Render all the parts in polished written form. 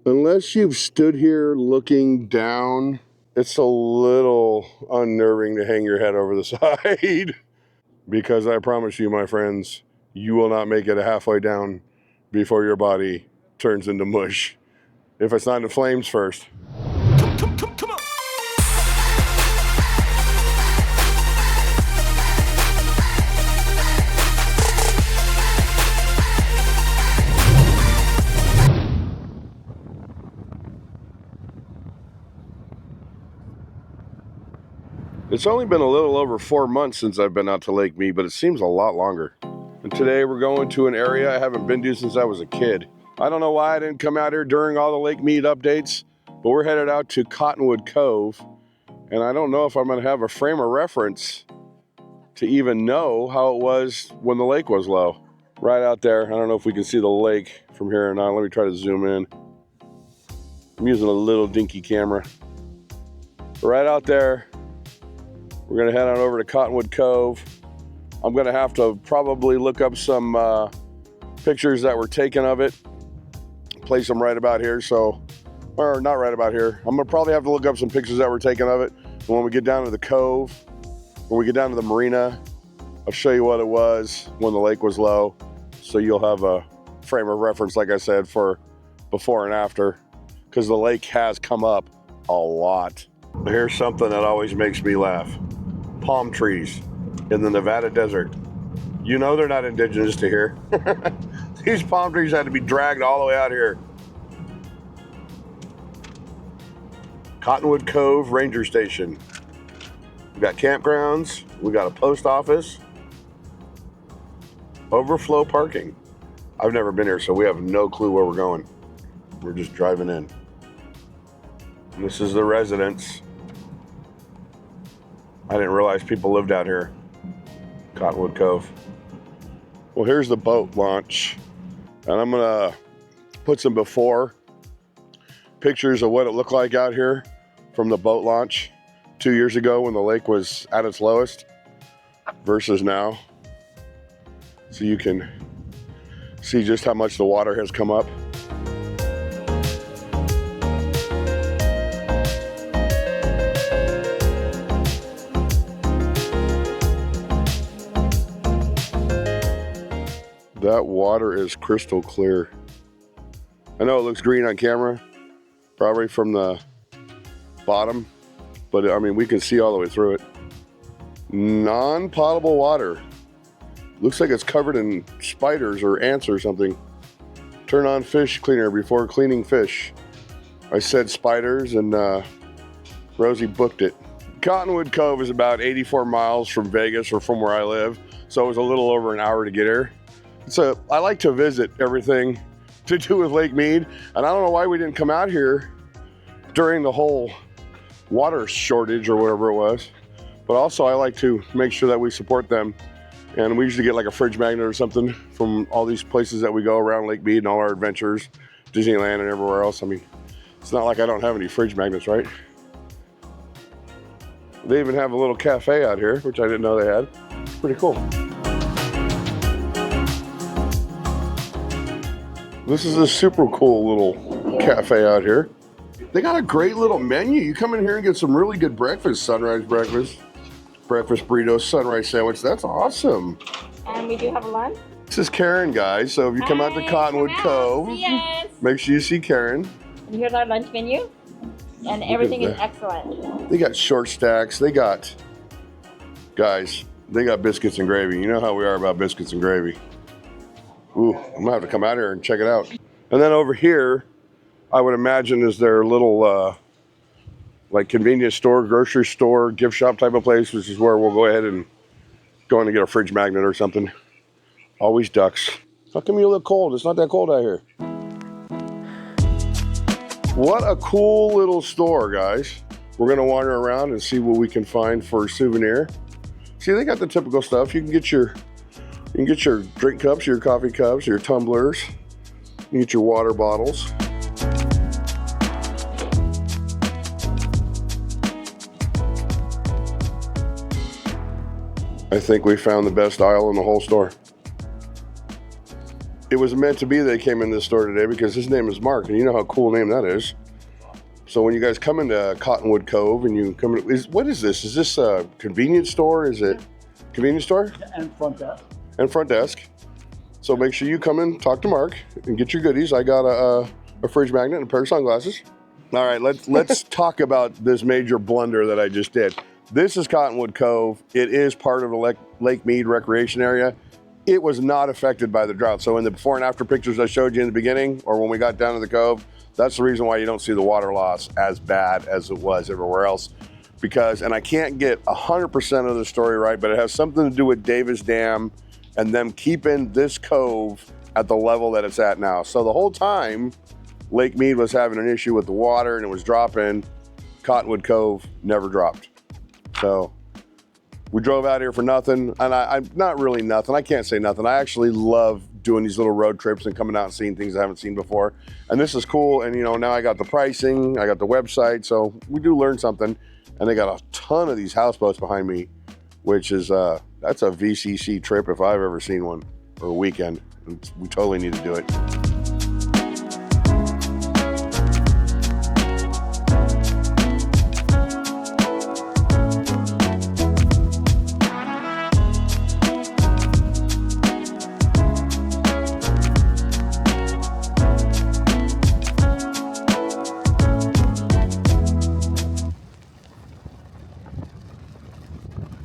Unless you've stood here looking down, it's a little unnerving to hang your head over the side. Because I promise you, my friends, you will not make it halfway down before your body turns into mush. If it's not in flames first. Come on. It's only been a little over 4 months since I've been out to Lake Mead, but it seems a lot longer. And today we're going to an area I haven't been to since I was a kid. I don't know why I didn't come out here during all the Lake Mead updates, but we're headed out to Cottonwood Cove. And I don't know if I'm gonna have a frame of reference to even know how it was when the lake was low. Right out there, I don't know if we can see the lake from here or not. Let me try to zoom in. I'm using a little dinky camera. Right out there, we're gonna head on over to Cottonwood Cove. I'm gonna have to probably look up some pictures that were taken of it, place them right about here, or not right about here. I'm gonna probably have to look up some pictures that were taken of it. And when we get down to the cove, when we get down to the marina, I'll show you what it was when the lake was low, so you'll have a frame of reference, like I said, for before and after, because the lake has come up a lot. Here's something that always makes me laugh. Palm trees in the Nevada desert. You know they're not indigenous to here. These palm trees had to be dragged all the way out here. Cottonwood Cove Ranger Station. We got campgrounds, we got a post office, overflow parking. I've never been here, so we have no clue where we're going. We're just driving in. And this is the residence. I didn't realize people lived out here. Cottonwood Cove. Well, here's the boat launch. And I'm gonna put some before pictures of what it looked like out here from the boat launch 2 years ago when the lake was at its lowest versus now. So you can see just how much the water has come up. That water is crystal clear. I know it looks green on camera, probably from the bottom, but I mean, we can see all the way through it. Non-potable water. Looks like it's covered in spiders or ants or something. Turn on fish cleaner before cleaning fish. I said spiders and Rosie booked it. Cottonwood Cove is about 84 miles from Vegas, or from where I live, so it was a little over an hour to get here. So I like to visit everything to do with Lake Mead, and I don't know why we didn't come out here during the whole water shortage or whatever it was. But also I like to make sure that we support them, and we usually get like a fridge magnet or something from all these places that we go around Lake Mead and all our adventures, Disneyland and everywhere else. I mean, it's not like I don't have any fridge magnets, right? They even have a little cafe out here, which I didn't know they had. Pretty cool. This is a super cool little cafe out here. They got a great little menu. You come in here and get some really good breakfast. Sunrise breakfast, breakfast burrito, sunrise sandwich. That's awesome. And we do have a lunch. This is Karen, guys. So if you come out to Cottonwood Cove, make sure you see Karen. And here's our lunch menu. And everything is excellent. They got short stacks. They got, guys, they got biscuits and gravy. You know how we are about biscuits and gravy. Ooh, I'm gonna have to come out here and check it out. And then over here, I would imagine is their little like convenience store, grocery store, gift shop type of place, which is where we'll go ahead and go in and get a fridge magnet or something. Always ducks. How come you look cold? It's not that cold out here. What a cool little store, guys. We're gonna wander around and see what we can find for a souvenir. See, they got the typical stuff. You can get your drink cups, your coffee cups, your tumblers. You can get your water bottles. I think we found the best aisle in the whole store. it was meant to be that he came in this store today because his name is Mark, and you know how cool a name that is. So when you guys come into Cottonwood Cove and you come in, what is this? Is this a convenience store? Is it a convenience store? And front desk. And front desk. So make sure you come in, talk to Mark, and get your goodies. I got a fridge magnet and a pair of sunglasses. All right, let's talk about this major blunder that I just did. This is Cottonwood Cove. It is part of the Lake Mead recreation area. It was not affected by the drought. So in the before and after pictures I showed you in the beginning, or when we got down to the cove, that's the reason why you don't see the water loss as bad as it was everywhere else. Because, and I can't get 100% of the story right, but it has something to do with Vegas Dam and them keeping this cove at the level that it's at now. So the whole time, Lake Mead was having an issue with the water and it was dropping. Cottonwood Cove never dropped. So we drove out here for nothing, and I'm not really nothing. I can't say nothing. I actually love doing these little road trips and coming out and seeing things I haven't seen before. And this is cool, and you know, now I got the pricing, I got the website, so we do learn something. And they got a ton of these houseboats behind me, which is, that's a VCC trip if I've ever seen one, or a weekend. We totally need to do it.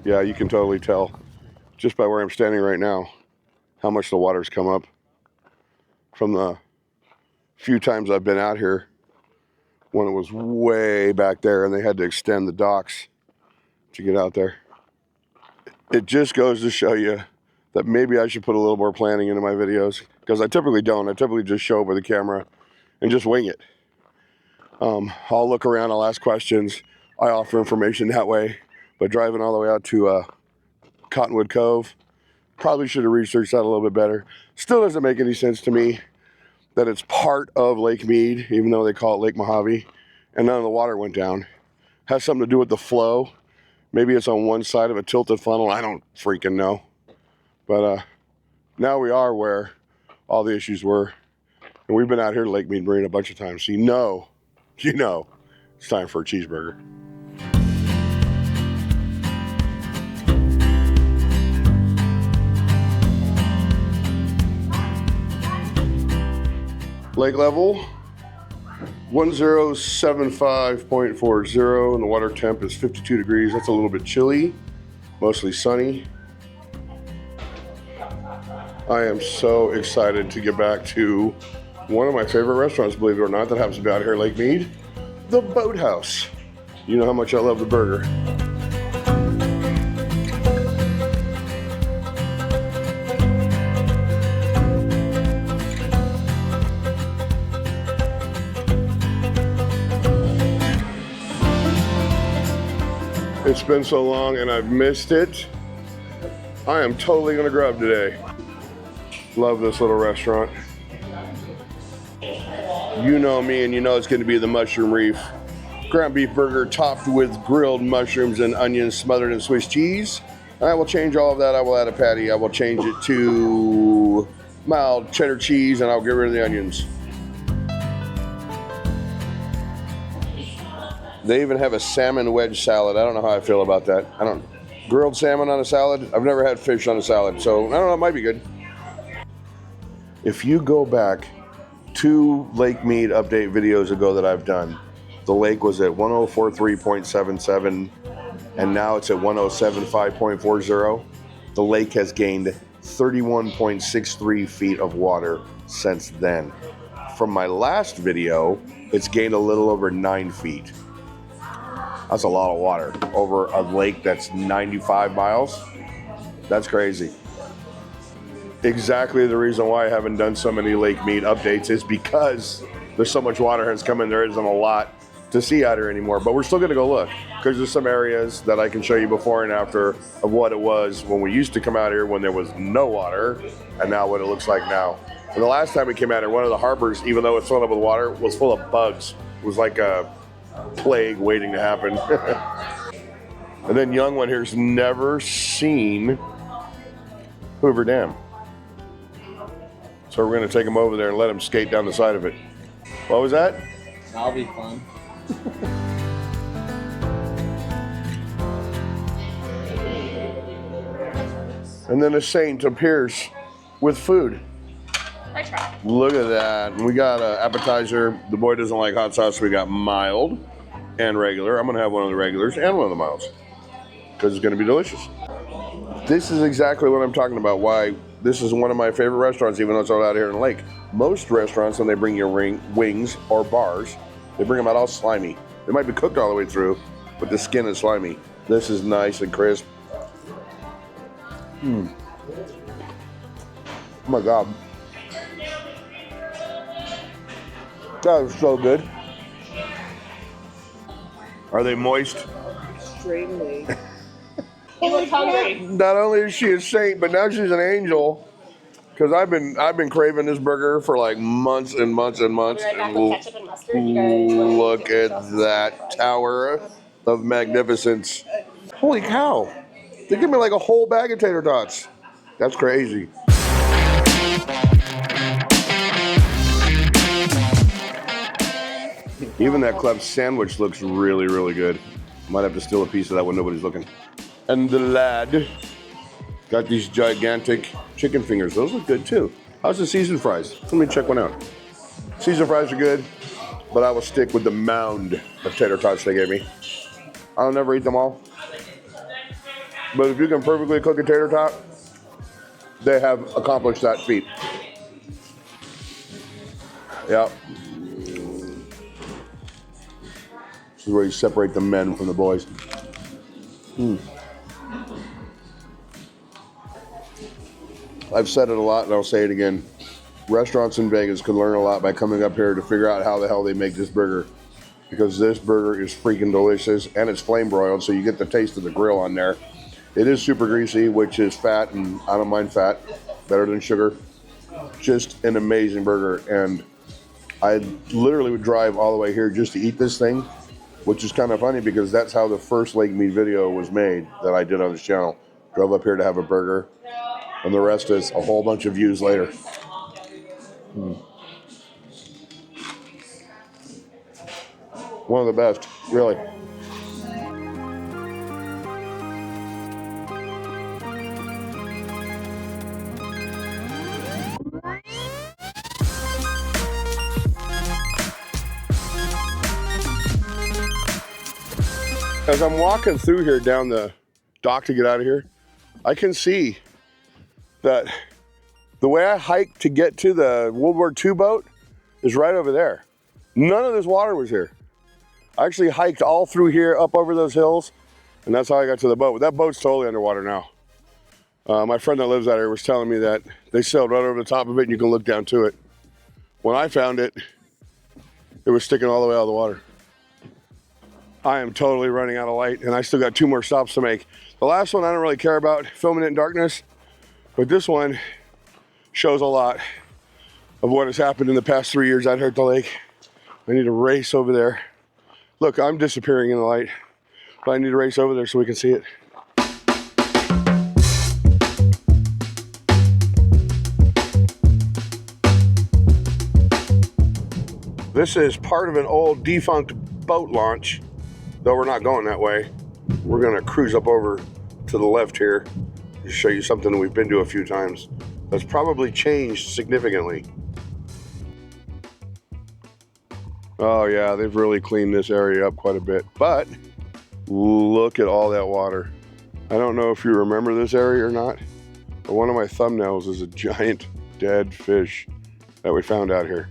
Yeah, you can totally tell just by where I'm standing right now how much the water's come up from the few times I've been out here when it was way back there and they had to extend the docks to get out there. It just goes to show you that maybe I should put a little more planning into my videos, because I typically don't. I typically just show up with a camera and just wing it. I'll look around, I'll ask questions, I offer information that way. But driving all the way out to Cottonwood Cove, probably should have researched that a little bit better. Still doesn't make any sense to me that it's part of Lake Mead, even though they call it Lake Mojave, and none of the water went down. Has something to do with the flow. Maybe it's on one side of a tilted funnel. I don't freaking know. But now we are where all the issues were. And we've been out here to Lake Mead Marina a bunch of times. So you know, it's time for a cheeseburger. Lake level 1075.40, and the water temp is 52 degrees. That's a little bit chilly, mostly sunny. I am so excited to get back to one of my favorite restaurants, believe it or not, that happens to be out here at Lake Mead, the Boathouse. You know how much I love the burger. It's been so long and I've missed it. I am totally gonna grub today. Love this little restaurant. You know me and you know it's gonna be the Mushroom Reef. Ground beef burger topped with grilled mushrooms and onions smothered in Swiss cheese. And I will change all of that. I will add a patty. I will change it to mild cheddar cheese and I'll get rid of the onions. They even have a salmon wedge salad. I don't know how I feel about that. Grilled salmon on a salad? I've never had fish on a salad, so I don't know, it might be good. If you go back 2 Lake Mead update videos ago that I've done, the lake was at 1043.77 and now it's at 1075.40. The lake has gained 31.63 feet of water since then. From my last video, it's gained a little over 9 feet. That's a lot of water over a lake that's 95 miles. That's crazy. Exactly the reason why I haven't done so many Lake Mead updates is because there's so much water has come in. There isn't a lot to see out here anymore, but we're still gonna go look because there's some areas that I can show you before and after of what it was when we used to come out here when there was no water and now what it looks like now. And the last time we came out here, one of the harbors, even though it's filled up with water, was full of bugs. It was like a plague waiting to happen. And then young one here's never seen Hoover Dam. So we're gonna take him over there and let him skate down the side of it. What was that? That'll be fun. And then a saint appears with food. I try. Look at that. We got an appetizer. The boy doesn't like hot sauce, so we got mild and regular. I'm gonna have one of the regulars and one of the milds because it's gonna be delicious. This is exactly what I'm talking about, why this is one of my favorite restaurants, even though it's all out here in the lake. Most restaurants, when they bring you wings or bars, they bring them out all slimy. They might be cooked all the way through, but the skin is slimy. This is nice and crisp. Oh my God. That is so good. Are they moist? Extremely. He looks hungry. Not only is she a saint, but now she's an angel. Because I've been craving this burger for like months and months and months. Right back with ketchup and mustard. You guys want Look to at that tower of magnificence. Holy cow. They give me like a whole bag of tater tots. That's crazy. Even that club sandwich looks really, really good. Might have to steal a piece of that when nobody's looking. And the lad got these gigantic chicken fingers. Those look good too. How's the seasoned fries? Let me check one out. Seasoned fries are good, but I will stick with the mound of tater tots they gave me. I'll never eat them all. But if you can perfectly cook a tater tot, they have accomplished that feat. Yep. This is where you separate the men from the boys. I've said it a lot and I'll say it again. Restaurants in Vegas can learn a lot by coming up here to figure out how the hell they make this burger. Because this burger is freaking delicious and it's flame broiled, so you get the taste of the grill on there. It is super greasy, which is fat, and I don't mind fat. Better than sugar. Just an amazing burger, and I literally would drive all the way here just to eat this thing, which is kind of funny because that's how the first Lake Mead video was made that I did on this channel. Drove up here to have a burger, and the rest is a whole bunch of views later. One of the best, really. As I'm walking through here down the dock to get out of here, I can see that the way I hiked to get to the World War II boat is right over there. None of this water was here. I actually hiked all through here, up over those hills, and that's how I got to the boat. That boat's totally underwater now. My friend that lives out here was telling me that they sailed right over the top of it and you can look down to it. When I found it, it was sticking all the way out of the water. I am totally running out of light, and I still got 2 more stops to make. The last one I don't really care about filming it in darkness, but this one shows a lot of what has happened in the past 3 years out here at the lake. I need to race over there. Look, I'm disappearing in the light, but I need to race over there so we can see it. This is part of an old defunct boat launch, though we're not going that way. We're gonna cruise up over to the left here to show you something that we've been to a few times that's probably changed significantly. Oh yeah, they've really cleaned this area up quite a bit, but look at all that water. I don't know if you remember this area or not, but one of my thumbnails is a giant dead fish that we found out here.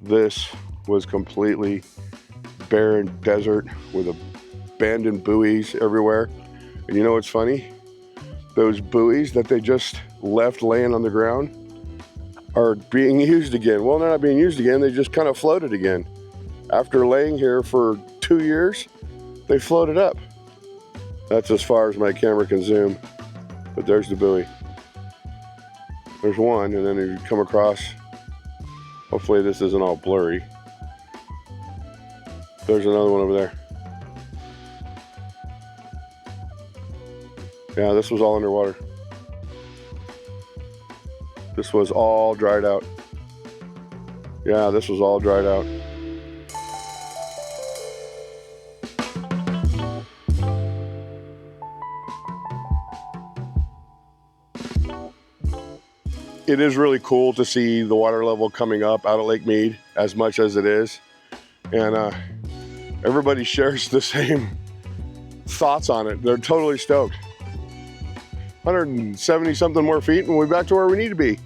This was completely barren desert with abandoned buoys everywhere. And you know what's funny? Those buoys that they just left laying on the ground are being used again. Well, they're not being used again, they just kind of floated again. After laying here for 2 years, they floated up. That's as far as my camera can zoom, but there's the buoy. There's one, and then you come across, hopefully this isn't all blurry. There's another one over there. Yeah, this was all underwater. This was all dried out. Yeah, this was all dried out. It is really cool to see the water level coming up out of Lake Mead as much as it is. And everybody shares the same thoughts on it. They're totally stoked. 170 something more feet and we're back to where we need to be.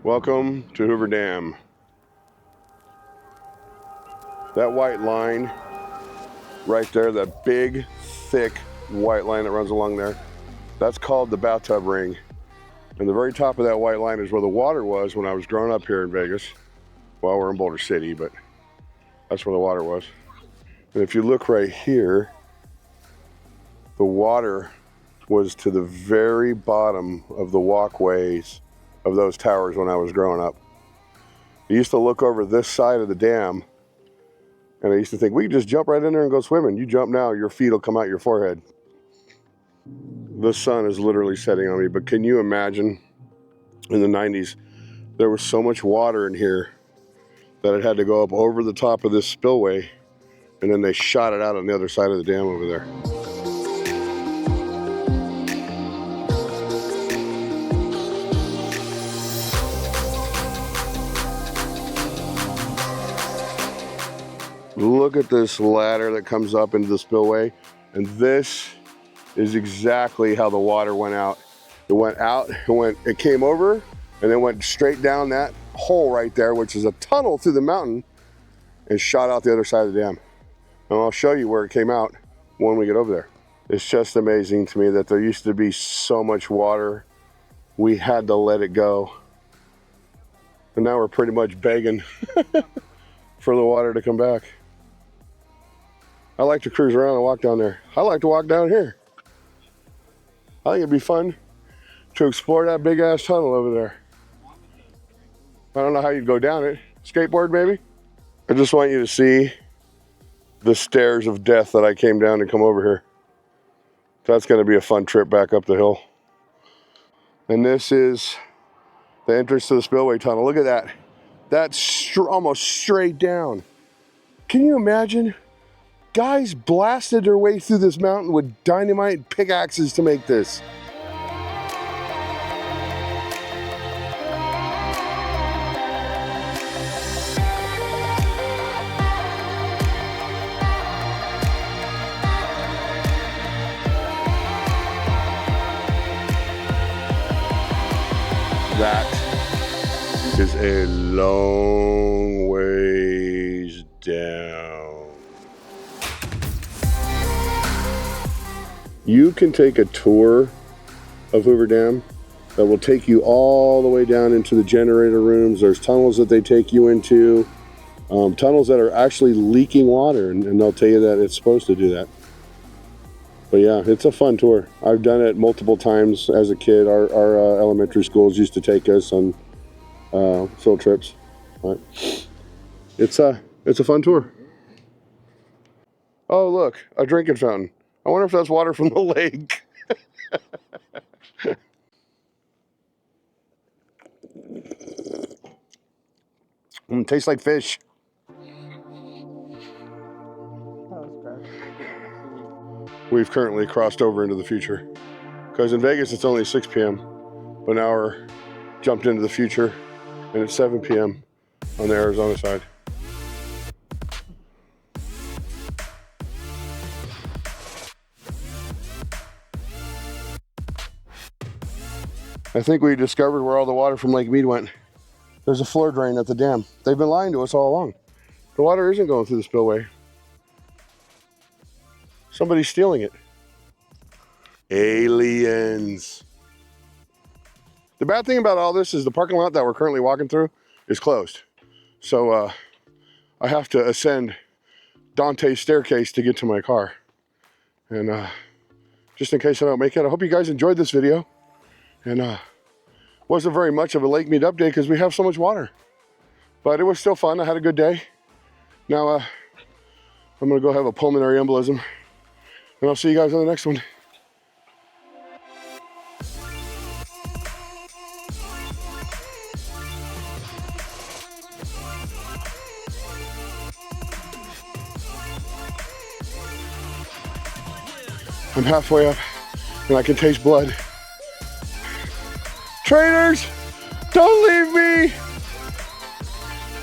Welcome to Hoover Dam. That white line right there, that big, thick white line that runs along there, that's called the bathtub ring. And the very top of that white line is where the water was when I was growing up here in Vegas. Well, we're in Boulder City, but that's where the water was. And if you look right here, the water was to the very bottom of the walkways of those towers when I was growing up. I used to look over this side of the dam and I used to think, we could just jump right in there and go swimming. You jump now, your feet will come out your forehead. The sun is literally setting on me, but can you imagine in the 90s, there was so much water in here that it had to go up over the top of this spillway and then they shot it out on the other side of the dam over there. Look at this ladder that comes up into the spillway, and this is exactly how the water went out. It went out, it came over, and then went straight down that hole right there, which is a tunnel through the mountain, and shot out the other side of the dam. And I'll show you where it came out when we get over there. It's just amazing to me that there used to be so much water. We had to let it go. And now we're pretty much begging for the water to come back. I like to cruise around and walk down there. I like to walk down here. I think it'd be fun to explore that big ass tunnel over there. I don't know how you'd go down it. Skateboard maybe? I just want you to see the stairs of death that I came down to come over here. That's gonna be a fun trip back up the hill. And this is the entrance to the spillway tunnel. Look at that. That's almost straight down. Can you imagine? Guys blasted their way through this mountain with dynamite pickaxes to make this. That is a long ways down. You can take a tour of Hoover Dam that will take you all the way down into the generator rooms. There's tunnels that they take you into, tunnels that are actually leaking water, and they'll tell you that it's supposed to do that. But yeah, it's a fun tour. I've done it multiple times as a kid. Our elementary schools used to take us on field trips. But it's a fun tour. Oh look, a drinking fountain. I wonder if that's water from the lake. Tastes like fish. We've currently crossed over into the future. Because in Vegas it's only 6 p.m. But now we're jumped into the future and it's 7 p.m. on the Arizona side. I think we discovered where all the water from Lake Mead went. There's a floor drain at the dam. They've been lying to us all along. The water isn't going through the spillway. Somebody's stealing it. Aliens. The bad thing about all this is the parking lot that we're currently walking through is closed. So I have to ascend Dante's staircase to get to my car. And just in case I don't make it, I hope you guys enjoyed this video. And wasn't very much of a Lake Mead update because we have so much water. But it was still fun. I had a good day. Now I'm gonna go have a pulmonary embolism. And I'll see you guys on the next one. I'm halfway up and I can taste blood. Trainers, don't leave me.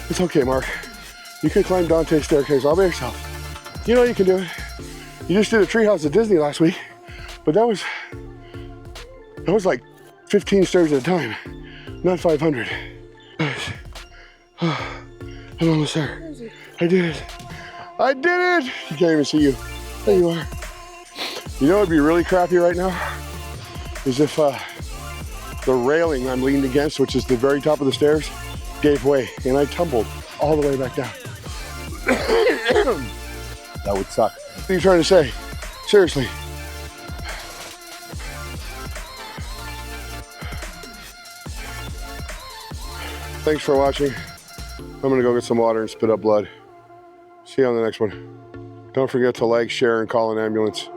It's okay, Mark. You can climb Dante's staircase all by yourself. You know you can do it. You just did a treehouse at Disney last week, but that was like 15 stairs at a time, not 500. I'm almost there. I did it. I did it. You can't even see you. There you are. You know what would be really crappy right now? Is if the railing I'm leaned against, which is the very top of the stairs, gave way and I tumbled all the way back down. That would suck. What are you trying to say? Seriously. Thanks for watching. I'm gonna go get some water and spit up blood. See you on the next one. Don't forget to like, share, and call an ambulance.